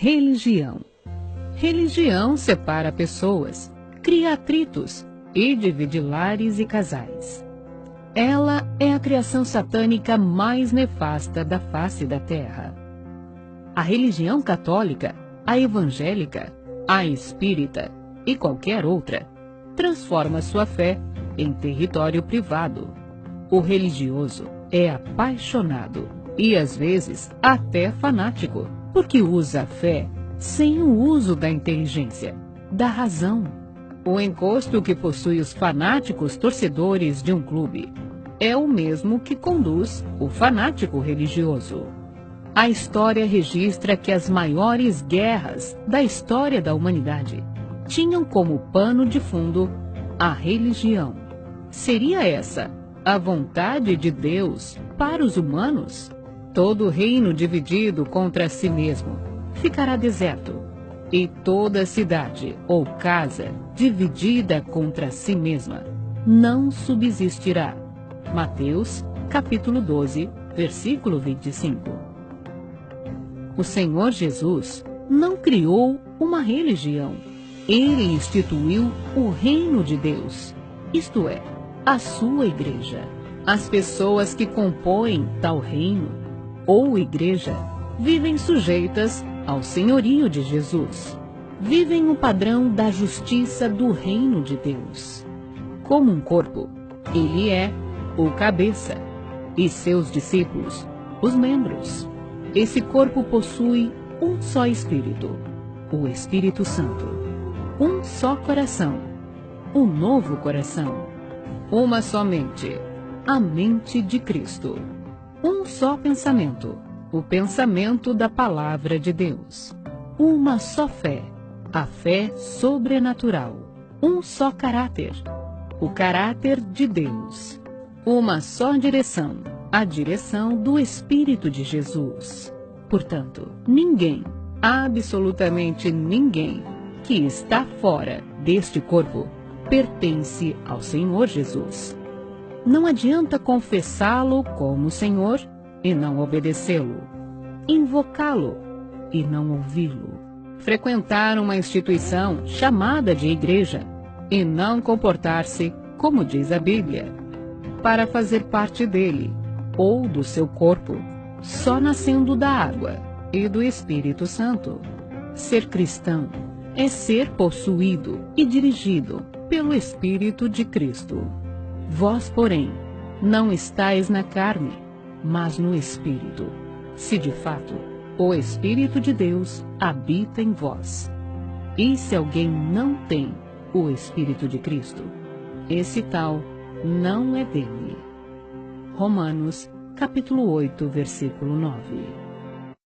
Religião. Religião separa pessoas, cria atritos e divide lares e casais. Ela é a criação satânica mais nefasta da face da terra. A religião católica, a evangélica, a espírita e qualquer outra transforma sua fé em território privado. O religioso é apaixonado e às vezes até fanático, porque usa a fé sem o uso da inteligência, da razão. O encosto que possui os fanáticos torcedores de um clube é o mesmo que conduz o fanático religioso. A história registra que as maiores guerras da história da humanidade tinham como pano de fundo a religião. Seria essa a vontade de Deus para os humanos? Todo reino dividido contra si mesmo ficará deserto, e toda cidade ou casa dividida contra si mesma não subsistirá. Mateus, capítulo 12, versículo 25. O Senhor Jesus não criou uma religião. Ele instituiu o reino de Deus, isto é, a sua igreja. As pessoas que compõem tal reino ou igreja vivem sujeitas ao senhorio de Jesus. Vivem o padrão da justiça do reino de Deus. Como um corpo, ele é o cabeça e seus discípulos, os membros. Esse corpo possui um só Espírito, o Espírito Santo, um só coração, um novo coração, uma só mente, a mente de Cristo, um só pensamento, o pensamento da Palavra de Deus, uma só fé, a fé sobrenatural, um só caráter, o caráter de Deus, uma só direção, a direção do Espírito de Jesus. Portanto, ninguém, absolutamente ninguém, que está fora deste corpo, pertence ao Senhor Jesus. Não adianta confessá-lo como Senhor e não obedecê-lo, invocá-lo e não ouvi-lo, frequentar uma instituição chamada de igreja e não comportar-se como diz a Bíblia, para fazer parte dele ou do seu corpo, só nascendo da água e do Espírito Santo. Ser cristão é ser possuído e dirigido pelo Espírito de Cristo. Vós, porém, não estáis na carne, mas no Espírito, se de fato o Espírito de Deus habita em vós. E se alguém não tem o Espírito de Cristo, esse tal não é dele. Romanos, capítulo 8, versículo 9.